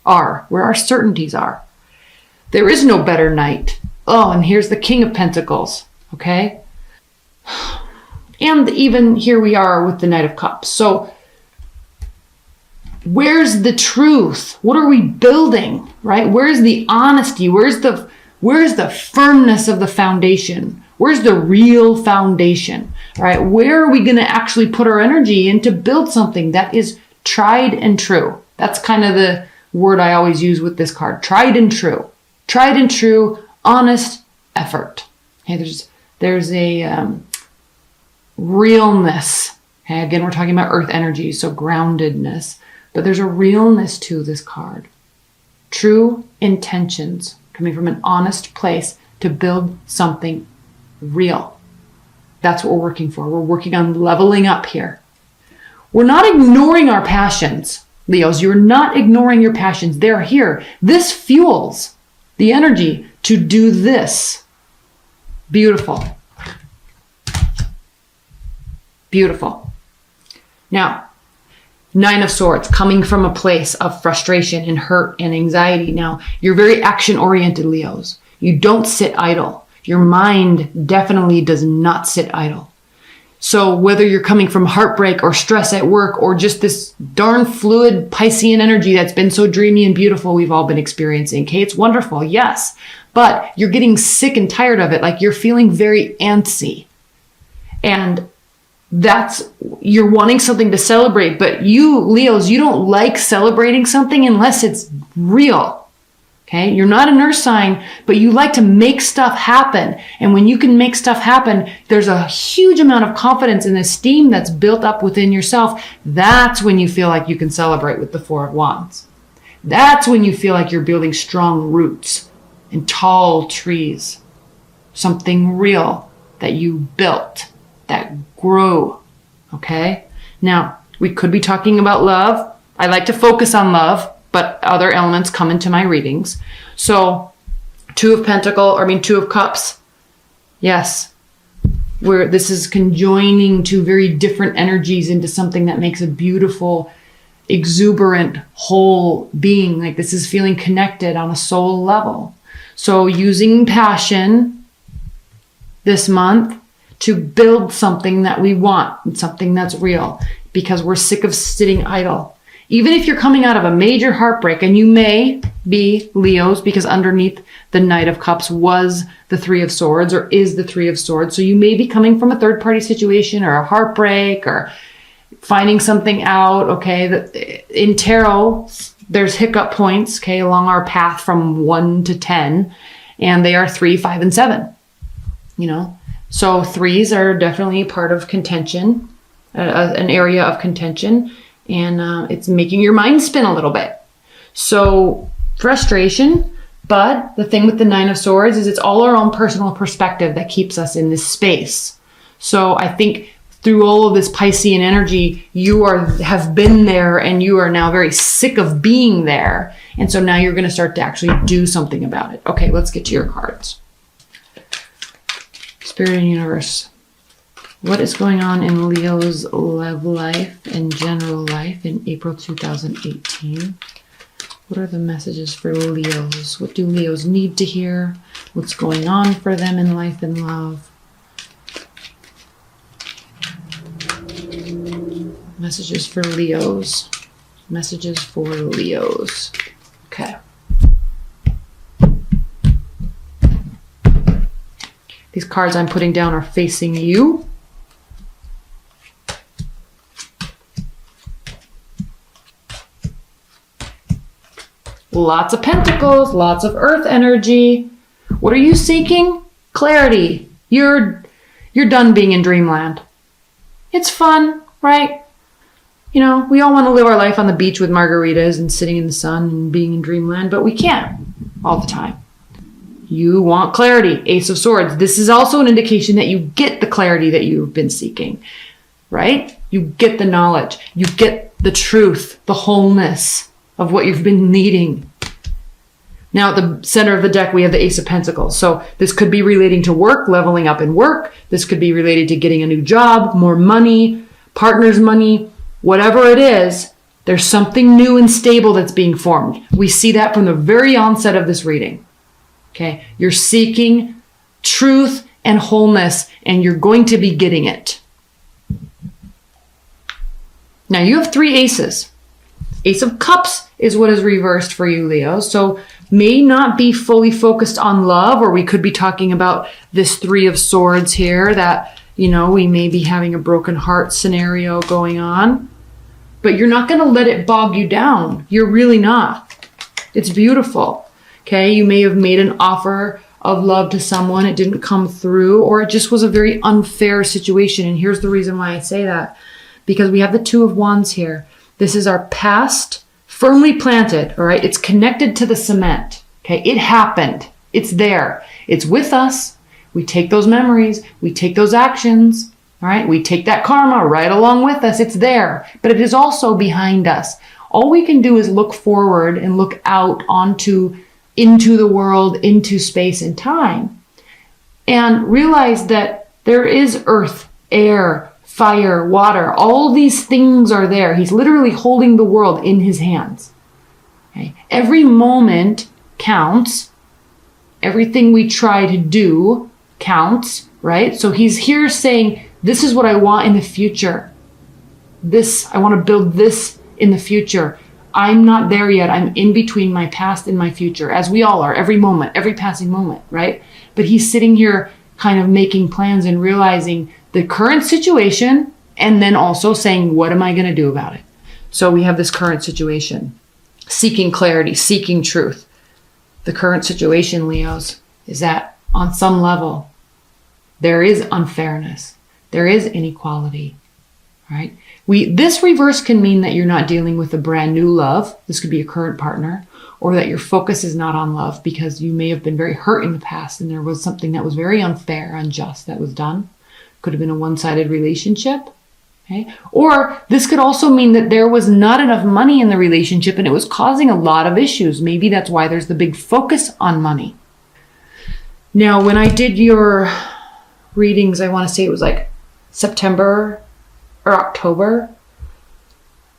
are, where our certainties are. There is no better night. Oh, and here's the King of Pentacles, okay? And even here we are with the Knight of Cups. So where's the truth? What are we building, right? Where's the honesty? Where's the firmness of the foundation? Where's the real foundation, right? Where are we going to actually put our energy in to build something that is tried and true? That's kind of the word I always use with this card. Tried and true. Tried and true, honest effort. Okay, there's a realness. Okay, again, we're talking about earth energy, so groundedness. But there's a realness to this card. True intentions coming from an honest place to build something real. That's what we're working for. We're working on leveling up here. We're not ignoring our passions, Leos. You're not ignoring your passions. They're here. This fuels the energy to do this. Beautiful. Beautiful. Now, Nine of Swords, coming from a place of frustration and hurt and anxiety. Now, you're very action-oriented, Leos. You don't sit idle. Your mind definitely does not sit idle. So whether you're coming from heartbreak or stress at work or just this darn fluid Piscean energy that's been so dreamy and beautiful we've all been experiencing, okay, it's wonderful, yes. But you're getting sick and tired of it, like you're feeling very antsy. And you're wanting something to celebrate, but you, Leos, you don't like celebrating something unless it's real. Okay, you're not an earth sign, but you like to make stuff happen. And when you can make stuff happen, there's a huge amount of confidence and esteem that's built up within yourself. That's when you feel like you can celebrate with the Four of Wands. That's when you feel like you're building strong roots and tall trees. Something real that you built, that grew. Okay? Now, we could be talking about love. I like to focus on love, but other elements come into my readings. So, Two of Cups. Yes. This is conjoining two very different energies into something that makes a beautiful, exuberant, whole being. Like this is feeling connected on a soul level. So, using passion this month to build something that we want, something that's real, because we're sick of sitting idle. Even if you're coming out of a major heartbreak, and you may be, Leos, because underneath the Knight of Cups was the Three of Swords, or is the Three of Swords. So you may be coming from a third-party situation or a heartbreak or finding something out, okay? In tarot, there's hiccup points, okay, along our path from 1 to 10, and they are 3, 5, and 7, you know? So threes are definitely part of contention, an area of contention. And it's making your mind spin a little bit. So frustration, but the thing with the Nine of Swords is it's all our own personal perspective that keeps us in this space. So I think through all of this Piscean energy, you have been there and you are now very sick of being there. And so now you're going to start to actually do something about it. Okay, let's get to your cards. Spirit and Universe. What is going on in Leo's love life and general life in April 2018? What are the messages for Leos? What do Leos need to hear? What's going on for them in life and love? Messages for Leos. Messages for Leos. Okay. These cards I'm putting down are facing you. Lots of pentacles, lots of earth energy. What are you seeking? Clarity. You're done being in dreamland. It's fun, right? You know, we all want to live our life on the beach with margaritas and sitting in the sun and being in dreamland, but we can't all the time. You want clarity. Ace of Swords. This is also an indication that you get the clarity that you've been seeking, right? You get the knowledge. You get the truth, the wholeness of what you've been needing. Now at the center of the deck, we have the Ace of Pentacles. So this could be relating to work, leveling up in work. This could be related to getting a new job, more money, partner's money, whatever it is. There's something new and stable that's being formed. We see that from the very onset of this reading. Okay, you're seeking truth and wholeness, and you're going to be getting it. Now you have 3 aces. Ace of Cups is what is reversed for you, Leo. So may not be fully focused on love, or we could be talking about this 3 of Swords here that, we may be having a broken heart scenario going on. But you're not going to let it bog you down. You're really not. It's beautiful. Okay, you may have made an offer of love to someone. It didn't come through, or it just was a very unfair situation. And here's the reason why I say that. Because we have the 2 of Wands here. This is our past, firmly planted, all right? It's connected to the cement, okay? It happened. It's there. It's with us. We take those memories. We take those actions, all right? We take that karma right along with us. It's there, but it is also behind us. All we can do is look forward and look out into the world, into space and time, and realize that there is earth, air, fire, water. All these things are there. He's literally holding the world in his hands. Okay? Every moment counts. Everything we try to do counts, right? So he's here saying, this is what I want in the future. I want to build this in the future. I'm not there yet. I'm in between my past and my future, as we all are, every moment, every passing moment, right? But he's sitting here kind of making plans and realizing the current situation, and then also saying, what am I going to do about it? So we have this current situation, seeking clarity, seeking truth. The current situation, Leos, is that on some level, there is unfairness. There is inequality, right? This reverse can mean that you're not dealing with a brand new love. This could be a current partner, or that your focus is not on love because you may have been very hurt in the past and there was something that was very unfair, unjust that was done. Could have been a one-sided relationship. Okay? Or this could also mean that there was not enough money in the relationship and it was causing a lot of issues. Maybe that's why there's the big focus on money. Now, when I did your readings, I want to say it was like September or October.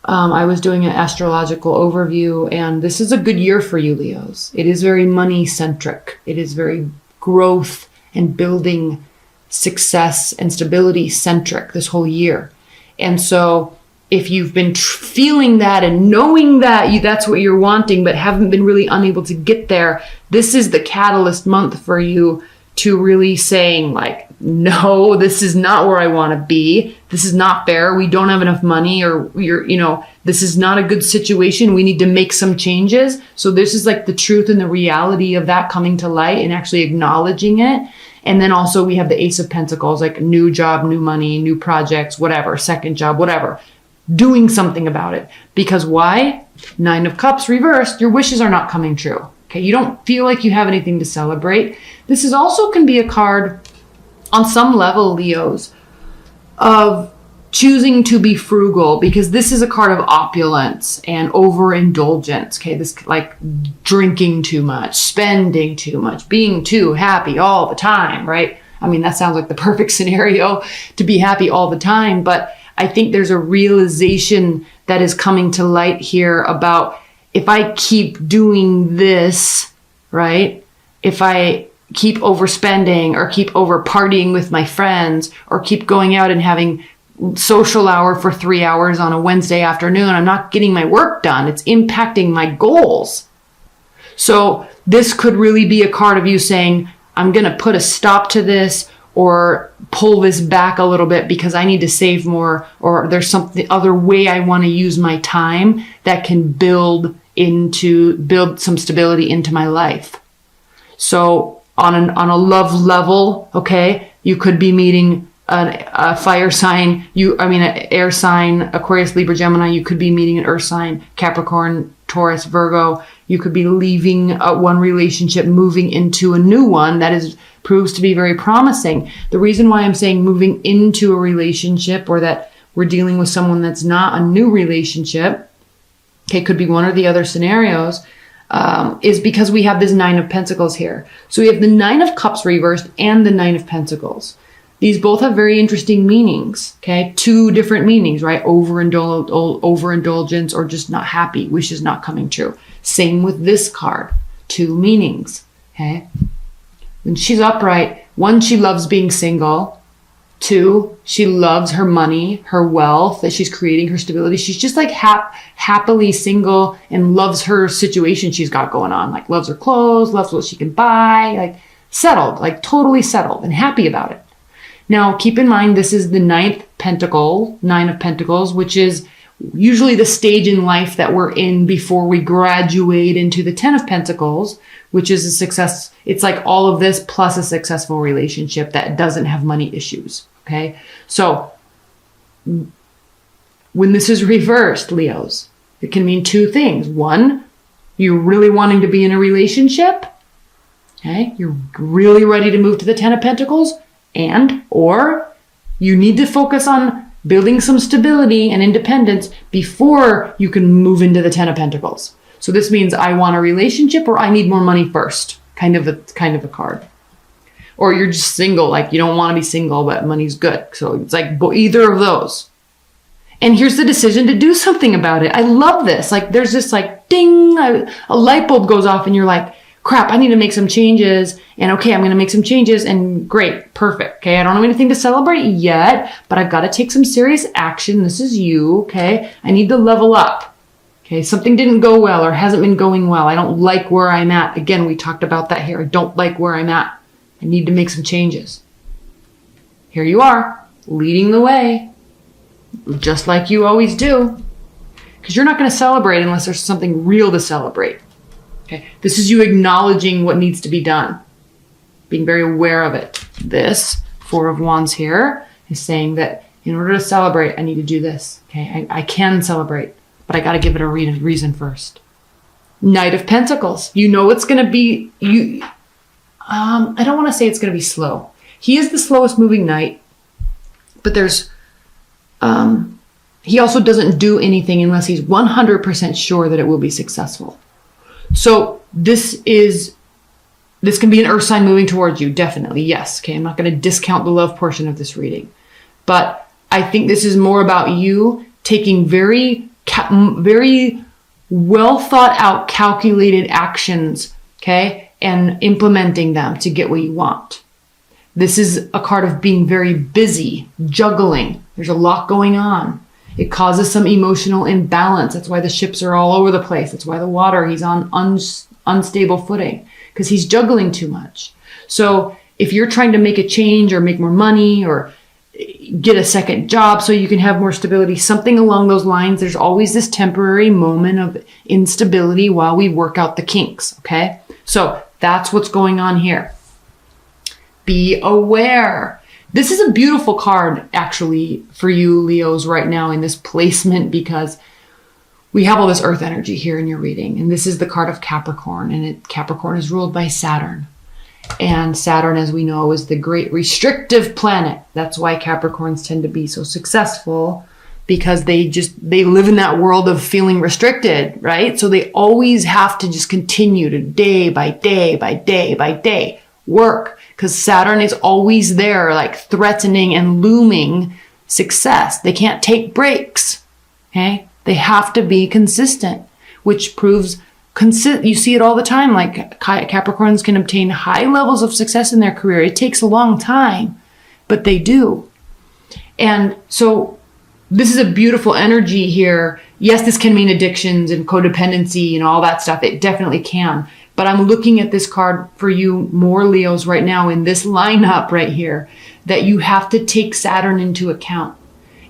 I was doing an astrological overview, and this is a good year for you, Leos. It is very money-centric. It is very growth and building success and stability centric this whole year. And so if you've been feeling that and knowing that that's what you're wanting, but haven't been really unable to get there, this is the catalyst month for you to really saying like, no, this is not where I want to be. This is not fair. We don't have enough money, or this is not a good situation. We need to make some changes. So this is like the truth and the reality of that coming to light and actually acknowledging it. And then also we have the Ace of Pentacles, like new job, new money, new projects, whatever, second job, whatever, doing something about it. Because why? 9 of Cups reversed, your wishes are not coming true. Okay. You don't feel like you have anything to celebrate. This is also can be a card on some level, Leos, of choosing to be frugal, because this is a card of opulence and overindulgence. Okay, this like drinking too much, spending too much, being too happy all the time, right? I mean, that sounds like the perfect scenario to be happy all the time, but I think there's a realization that is coming to light here about if I keep doing this, right? If I keep overspending or keep over partying with my friends or keep going out and having social hour for 3 hours on a Wednesday afternoon, I'm not getting my work done. It's impacting my goals. So this could really be a card of you saying, I'm going to put a stop to this or pull this back a little bit because I need to save more, or there's something other way I want to use my time that can build some stability into my life. So on a love level, okay, you could be meeting a fire sign, an air sign, Aquarius, Libra, Gemini. You could be meeting an earth sign, Capricorn, Taurus, Virgo. You could be leaving one relationship, moving into a new one that proves to be very promising. The reason why I'm saying moving into a relationship, or that we're dealing with someone that's not a new relationship, okay, could be one or the other scenarios, is because we have this 9 of Pentacles here. So we have the 9 of Cups reversed and the 9 of Pentacles. these both have very interesting meanings, okay? 2 different meanings, right? Overindulgence or just not happy, wishes not coming true. Same with this card, 2 meanings, okay? When she's upright, 1, she loves being single. 2, she loves her money, her wealth that she's creating, her stability. She's just like happily single and loves her situation she's got going on. Like loves her clothes, loves what she can buy, like settled, like totally settled and happy about it. Now, keep in mind, this is the 9th pentacle, 9 of Pentacles, which is usually the stage in life that we're in before we graduate into the 10 of Pentacles, which is a success. It's like all of this plus a successful relationship that doesn't have money issues. Okay. So when this is reversed, Leos, it can mean 2 things. 1, you're really wanting to be in a relationship. Okay. You're really ready to move to the 10 of Pentacles, or you need to focus on building some stability and independence before you can move into the 10 of Pentacles. So this means I want a relationship or I need more money first, kind of a card. Or you're just single, like you don't want to be single, but money's good. So it's like either of those. And here's the decision to do something about it. I love this. Like there's this like ding, a light bulb goes off and you're like, crap, I need to make some changes. And okay, I'm going to make some changes and great, perfect. Okay. I don't have anything to celebrate yet, but I've got to take some serious action. This is you. Okay. I need to level up. Okay. Something didn't go well or hasn't been going well. I don't like where I'm at. Again, we talked about that here. I don't like where I'm at. I need to make some changes. Here you are, leading the way, just like you always do. Because you're not going to celebrate unless there's something real to celebrate. Okay, this is you acknowledging what needs to be done, being very aware of it. This 4 of Wands here is saying that in order to celebrate, I need to do this. Okay, I can celebrate, but I got to give it a reason first. Knight of Pentacles. You know it's going to be I don't want to say it's going to be slow. He is the slowest moving knight, but he also doesn't do anything unless he's 100% sure that it will be successful. So this can be an earth sign moving towards you. Definitely. Yes. Okay. I'm not going to discount the love portion of this reading, but I think this is more about you taking very well thought out, calculated actions. Okay. And implementing them to get what you want. This is a card of being very busy, juggling. There's a lot going on. It causes some emotional imbalance. That's why the ships are all over the place. That's why the water, he's on unstable footing because he's juggling too much. So if you're trying to make a change or make more money or get a second job so you can have more stability, something along those lines, there's always this temporary moment of instability while we work out the kinks. Okay. So that's what's going on here. Be aware. This is a beautiful card, actually, for you, Leos, right now in this placement because we have all this earth energy here in your reading. And this is the card of Capricorn. And Capricorn is ruled by Saturn. And Saturn, as we know, is the great restrictive planet. That's why Capricorns tend to be so successful because they live in that world of feeling restricted, right? So they always have to just continue to day by day by day by day work because Saturn is always there, like threatening and looming success. They can't take breaks. Okay. They have to be consistent, which proves you see it all the time. Like Capricorns can obtain high levels of success in their career. It takes a long time, but they do. And so this is a beautiful energy here. Yes, this can mean addictions and codependency and all that stuff. It definitely can. But I'm looking at this card for you more, Leos, right now in this lineup right here, that you have to take Saturn into account.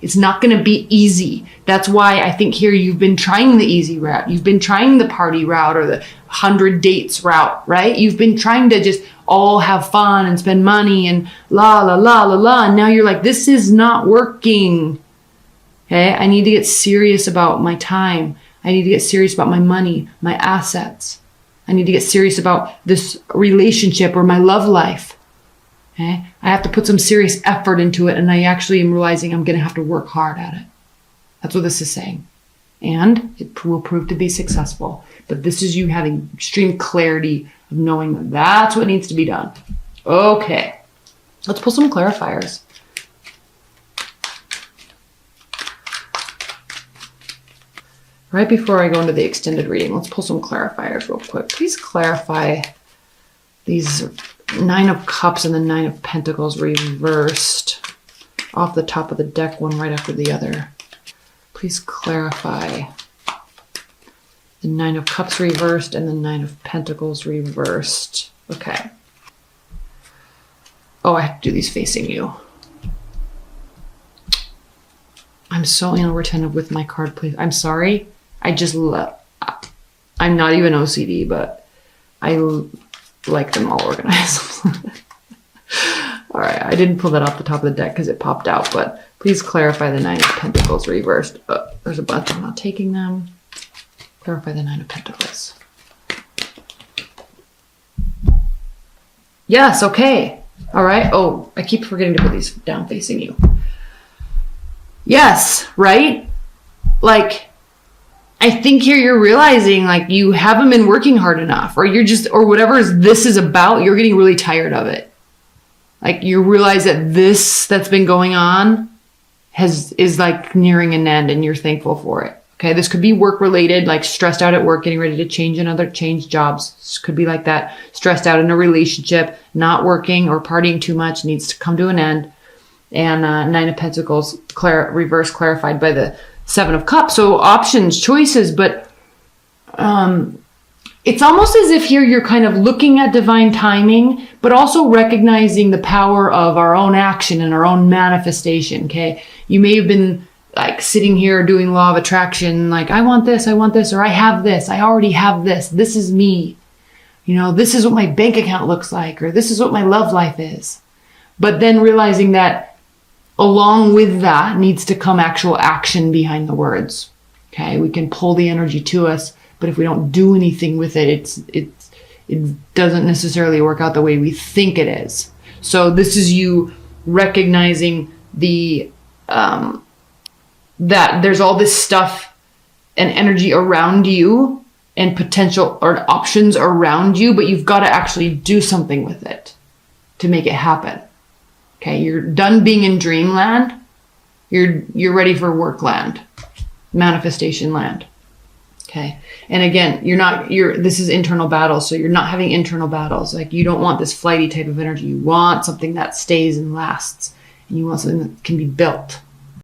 It's not going to be easy. That's why I think here you've been trying the easy route. You've been trying the party route or the 100 dates route, right? You've been trying to just all have fun and spend money and la, la, la, la, la. And now you're like, this is not working. Okay, I need to get serious about my time. I need to get serious about my money, my assets. I need to get serious about this relationship or my love life. Okay, I have to put some serious effort into it, and I actually am realizing I'm going to have to work hard at it. That's what this is saying. And it will prove to be successful. But this is you having extreme clarity of knowing that that's what needs to be done. Okay. Let's pull some clarifiers. Right before I go into the extended reading, let's pull some clarifiers real quick. Please clarify these 9 of Cups and the 9 of Pentacles reversed off the top of the deck, one right after the other. Please clarify the 9 of Cups reversed and the 9 of Pentacles reversed. Okay. Oh, I have to do these facing you. I'm so anal retentive with my card, please. I'm sorry. I'm not even OCD, but I like them all organized. All right, I didn't pull that off the top of the deck because it popped out, but please clarify the 9 of Pentacles reversed. There's a bunch, I'm not taking them. Clarify the 9 of Pentacles. Yes, okay. All right. Oh, I keep forgetting to put these down facing you. Yes, right? Like, I think here you're realizing like you haven't been working hard enough, or you're just, or whatever this is about, you're getting really tired of it. Like you realize that this that's been going on is like nearing an end and you're thankful for it. Okay. This could be work related, like stressed out at work, getting ready to change jobs. This could be like that, stressed out in a relationship, not working or partying too much, needs to come to an end. And 9 of Pentacles reverse clarified by the 7 of Cups. So options, choices, but it's almost as if here you're kind of looking at divine timing, but also recognizing the power of our own action and our own manifestation. Okay. You may have been like sitting here doing law of attraction, like I want this, or I have this, I already have this. This is me. You know, this is what my bank account looks like, or this is what my love life is. But then realizing that along with that needs to come actual action behind the words. Okay. We can pull the energy to us, but if we don't do anything with it, it doesn't necessarily work out the way we think it is. So this is you recognizing that there's all this stuff and energy around you and potential or options around you, but you've got to actually do something with it to make it happen. Okay, you're done being in dreamland. You're ready for work land, manifestation land. Okay. And again, this is internal battles. So you're not having internal battles. Like you don't want this flighty type of energy. You want something that stays and lasts, and you want something that can be built.